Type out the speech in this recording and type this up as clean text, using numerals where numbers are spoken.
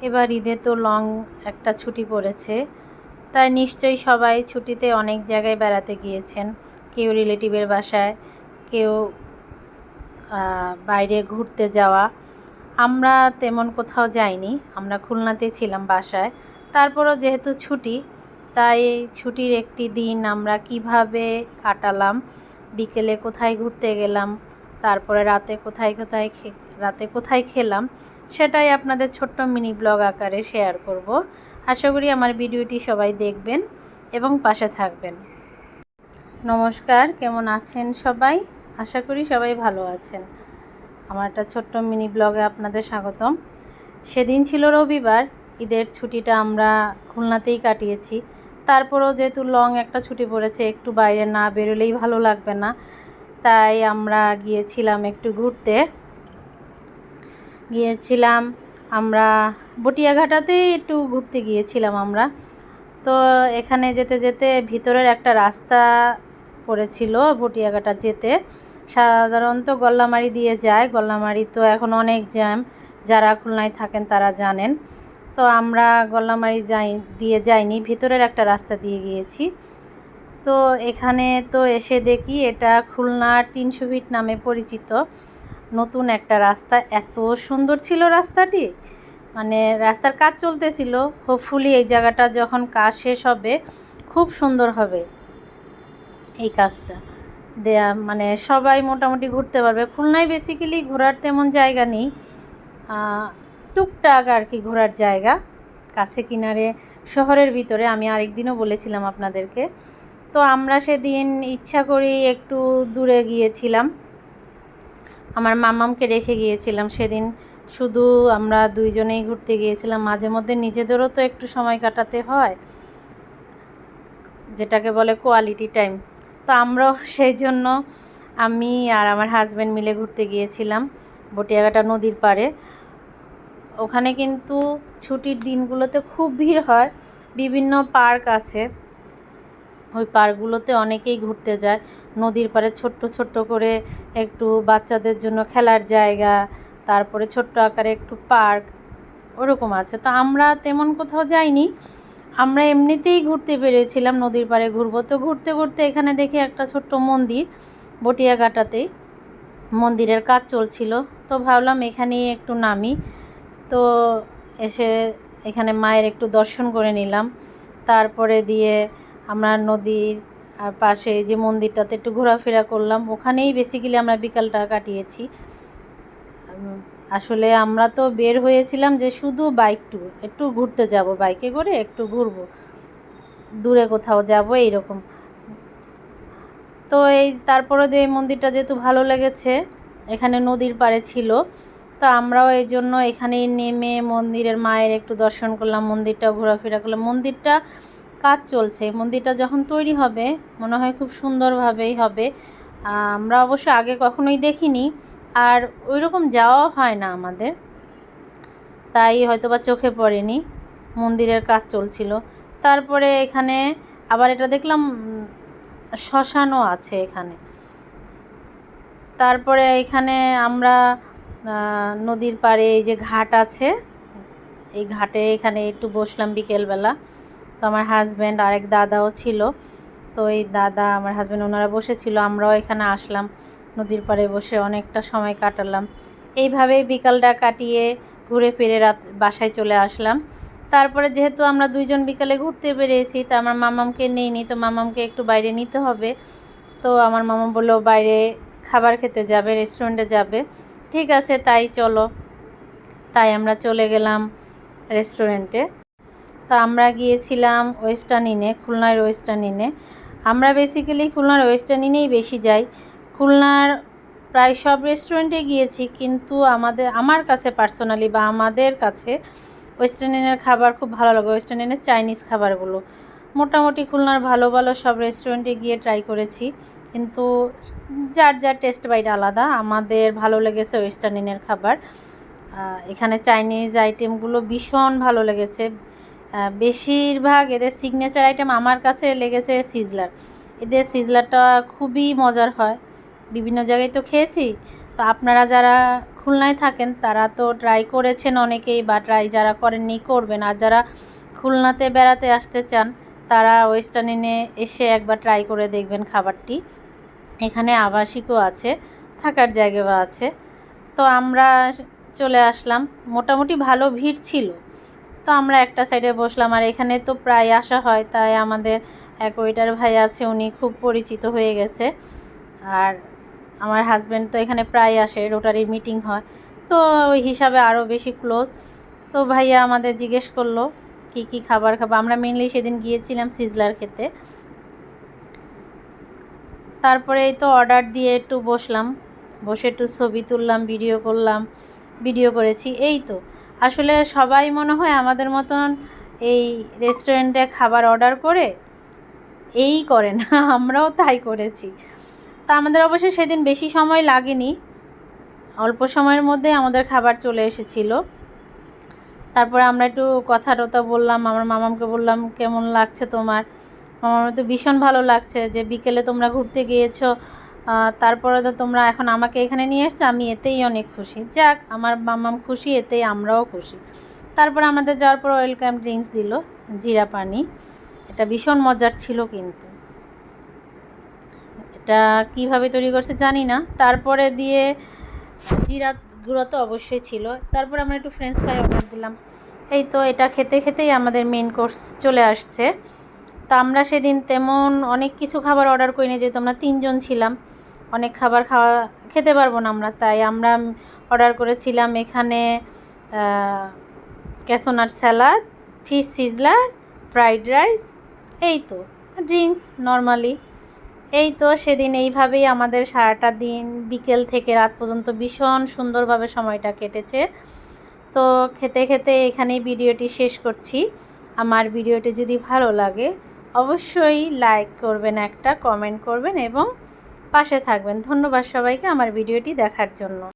এবার ঈদে তো লং একটা ছুটি পড়েছে, তাই নিশ্চয়ই সবাই ছুটিতে অনেক জায়গায় বেড়াতে গিয়েছেন। কেউ রিলেটিভের বাসায়, কেউ বাইরে ঘুরতে যাওয়া। আমরা তেমন কোথাও যাইনি, আমরা খুলনাতে ছিলাম বাসায়। তারপরও যেহেতু ছুটি, তাই ছুটির একটি দিন আমরা কিভাবে কাটালাম, বিকেলে কোথায় ঘুরতে গেলাম, তারপরে রাতে কোথায় খেলাম, সেটাই আপনাদের ছোট্ট মিনি ব্লগ আকারে শেয়ার করব। আশা করি আমার ভিডিওটি সবাই দেখবেন এবং পাশে থাকবেন। নমস্কার, কেমন আছেন সবাই? আশা করি সবাই ভালো আছেন। আমার একটা ছোট্ট মিনি ব্লগে আপনাদের স্বাগতম। সেদিন ছিল রবিবার, ঈদের ছুটিটা আমরা খুলনাতেই কাটিয়েছি। তারপরেও যেহেতু লং একটা ছুটি পড়েছে, একটু বাইরে না বেরোলেই ভালো লাগবে না, তাই আমরা একটু ঘুরতে গিয়েছিলাম। আমরা বটিয়াঘাটাতে একটু ঘুরতে গিয়েছিলাম আমরা। তো এখানে যেতে যেতে ভিতরের একটা রাস্তা পড়েছিল বটিয়াঘাটা যেতে, সাধারণত গল্লামারি দিয়ে যায়। গল্লামারি তো এখন অনেক জ্যাম, যারা খুলনায় থাকেন তারা জানেন। তো আমরা গল্লামারি দিয়ে যাইনি, ভিতরের একটা রাস্তা দিয়ে গিয়েছি। তো এখানে তো এসে দেখি এটা খুলনার 300 ফিট নামে পরিচিত নতুন একটা রাস্তা। এত সুন্দর ছিল রাস্তাটি, মানে রাস্তার কাজ চলতেছিল। হোপফুলি এই জায়গাটা যখন কাজ শেষ হবে খুব সুন্দর হবে এই কাজটা দেয়া, মানে সবাই মোটামুটি ঘুরতে পারবে। খুলনায় বেসিক্যালি ঘোরার তেমন জায়গা নেই, টুকটাক আর কি ঘোরার জায়গা কাছে কিনারে শহরের ভিতরে। আমি আরেকদিনও বলেছিলাম আপনাদেরকে। তো আমরা সেদিন ইচ্ছা করি একটু দূরে গিয়েছিলাম, আমার মামামকে রেখে গিয়েছিলাম সেদিন। শুধু আমরা দুইজনেই ঘুরতে গিয়েছিলাম। মাঝে মধ্যে নিজেদেরও তো একটু সময় কাটাতে হয়, যেটাকে বলে কোয়ালিটি টাইম। তো আমরাও সেই জন্য আমি আর আমার হাজব্যান্ড মিলে ঘুরতে গিয়েছিলাম বটিয়াঘাটা নদীর পাড়ে। ওখানে কিন্তু ছুটির দিনগুলোতে খুব ভিড় হয়। বিভিন্ন পার্ক আছে, ওই পার্কগুলোতে অনেকেই ঘুরতে যায়। নদীর পাড়ে ছোট্ট ছোট্ট করে একটু বাচ্চাদের জন্য খেলার জায়গা, তারপরে ছোট্ট আকারে একটু পার্ক ওরকম আছে। তো আমরা তেমন কোথাও যাইনি, আমরা এমনিতেই ঘুরতে বেরিয়েছিলাম নদীর পাড়ে ঘুরবো। তো ঘুরতে ঘুরতে এখানে দেখি একটা ছোট্ট মন্দির বটিয়াঘাটাতেই, মন্দিরের কাজ চলছিল। তো ভাবলাম এখানেই একটু নামি। তো এসে এখানে মায়ের একটু দর্শন করে নিলাম। তারপরে দিয়ে আমরা নদীর আর পাশে যে মন্দিরটাতে একটু ঘোরাফেরা করলাম। ওখানেই বেসিক্যালি আমরা বিকালটা কাটিয়েছি। আসলে আমরা তো বের হয়েছিলাম যে শুধু বাইক ট্যুর, একটু ঘুরতে যাব, বাইকে করে একটু ঘুরবো, দূরে কোথাও যাব এইরকম। তো তারপরে দিয়ে এই মন্দিরটা যেহেতু ভালো লেগেছে, এখানে নদীর পাড়ে ছিল, তো আমরাও এই জন্য এখানেই নেমে মন্দিরের মায়ের একটু দর্শন করলাম, মন্দিরটাও ঘোরাফেরা করলাম। মন্দিরটা কাজ চলছে, মন্দিরটা যখন তৈরি হবে মনে হয় খুব সুন্দরভাবেই হবে। আমরা অবশ্য আগে কখনোই দেখিনি, আর ওই রকম যাওয়াও হয় না আমাদের, তাই হয়তোবা চোখে পড়েনি। মন্দিরের কাজ চলছিল। তারপরে এখানে আবার এটা দেখলাম শ্মশানও আছে এখানে। তারপরে এখানে আমরা নদীর পাড়ে এই যে ঘাট আছে, এই ঘাটে এখানে একটু বসলাম বিকেলবেলা। তো আমার হাজব্যান্ড আরেক দাদাও ছিল, তো এই দাদা আমার হাজব্যান্ড ওনারা বসেছিল, আমরাও এখানে আসলাম, নদীর পাড়ে বসে অনেকটা সময় কাটালাম। এইভাবেই বিকালটা কাটিয়ে ঘুরে ফিরে রাত বাসায় চলে আসলাম। তারপরে যেহেতু আমরা দুইজন বিকালে ঘুরতে বেরিয়েছি, তো আমার মামামকে নেইনি, তো মামামকে একটু বাইরে নিতে হবে। তো আমার মামা বললো বাইরে খাবার খেতে যাবে, রেস্টুরেন্টে যাবে। ঠিক আছে, তাই চলো। তাই আমরা চলে গেলাম রেস্টুরেন্টে। তো আমরা গিয়েছিলাম ওয়েস্টার্ন ইনে, খুলনার ওয়েস্টার্ন ইনে। আমরা বেসিক্যালি খুলনার ওয়েস্টার্ন ইনেই বেশি যাই। খুলনার প্রায় সব রেস্টুরেন্টে গিয়েছি, কিন্তু আমার কাছে পার্সোনালি বা আমাদের কাছে ওয়েস্টার্ন ইনের খাবার খুব ভালো লাগে। ওয়েস্টার্ন ইনের চাইনিজ খাবারগুলো মোটামুটি খুলনার ভালো ভালো সব রেস্টুরেন্টে গিয়ে ট্রাই করেছি, কিন্তু যার যার টেস্ট বাইট আলাদা। আমাদের ভালো লেগেছে ওয়েস্টার্ন ইনের খাবার। এখানে চাইনিজ আইটেমগুলো ভীষণ ভালো লেগেছে। বেশিরভাগ এদের সিগনেচার আইটেম আমার কাছে লেগেছে সিজলার। এদের সিজলারটা খুবই মজার হয়, বিভিন্ন জায়গায় তো খেয়েছি, তো আপনারা যারা খুলনায় থাকেন তারা তো ট্রাই করেছেন অনেকেই, বা ট্রাই যারা করেননি করবেন। আর যারা খুলনাতে বেড়াতে আসতে চান তারা ওয়েস্টার্ন ইনে এসে একবার ট্রাই করে দেখবেন খাবারটি। এখানে আবাসিকও আছে, থাকার জায়গাও আছে। তো আমরা চলে আসলাম, মোটামুটি ভালো ভিড় ছিল। তো আমরা একটা সাইডে বসলাম, আর এখানে তো প্রায় আসা হয়, তাই আমাদের এক ওয়েটার ভাই আছে, উনি খুব পরিচিত হয়ে গেছে। আর আমার হাজব্যান্ড তো এখানে প্রায় আসে, রোটারি মিটিং হয়, তো ওই হিসাবে আরও বেশি ক্লোজ। তো ভাইয়া আমাদের জিজ্ঞেস করলো কি কি খাবার খাবো। আমরা মেনলি সেদিন গিয়েছিলাম সিজলার খেতে। তারপরে এই তো অর্ডার দিয়ে একটু বসলাম, বসে একটু ছবি তুললাম, ভিডিও করেছি। এই তো আসলে সবাই মনে হয় আমাদের মতন এই রেস্টুরেন্টে খাবার অর্ডার করে করে না, আমরাও তাই করেছি। তা আমাদের অবশ্য সেদিন বেশি সময় লাগেনি, অল্প সময়ের মধ্যে আমাদের খাবার চলে এসেছিল। তারপরে আমরা একটু কথা টথা বললাম, আমার মামামকে বললাম কেমন লাগছে তোমার। মামার তো ভীষণ ভালো লাগছে যে বিকেলে তোমরা ঘুরতে গিয়েছো, তারপরে তো তোমরা এখন আমাকে এখানে নিয়ে এসছো, আমি এতেই অনেক খুশি। যাক, আমার মামাম খুশি, এতেই আমরাও খুশি। তারপর আমাদের যাওয়ার পর ওয়েলকাম ড্রিঙ্কস দিল, জিরা পানি। এটা ভীষণ মজার ছিল, কিন্তু এটা কিভাবে তৈরি করছে জানি না। তারপরে দিয়ে জিরা গুঁড়ো তো অবশ্যই ছিল। তারপর আমরা একটু ফ্রেঞ্চ ফ্রাই অর্ডার দিলাম। এই তো এটা খেতে খেতেই আমাদের মেন কোর্স চলে আসছে। তা আমরা সেদিন তেমন অনেক কিছু খাবার অর্ডার করিনি, যেহেতু আমরা 3 জন ছিলাম, অনেক খাবার খেতে পারবো না আমরা, তাই আমরা অর্ডার করেছিলাম এখানে cashew nut salad, fish sizzler, fried rice, এই তো ড্রিঙ্কস নর্মালি। এই তো সেদিন এইভাবেই আমাদের সারাটা দিন বিকেল থেকে রাত পর্যন্ত ভীষণ সুন্দরভাবে সময়টা কেটেছে। তো খেতে খেতে এখানেই ভিডিওটি শেষ করছি। আমার ভিডিওটি যদি ভালো লাগে অবশ্যই লাইক করবেন, একটা কমেন্ট করবেন এবং পাশে থাকবেন। ধন্যবাদ সবাইকে আমার ভিডিওটি দেখার জন্য।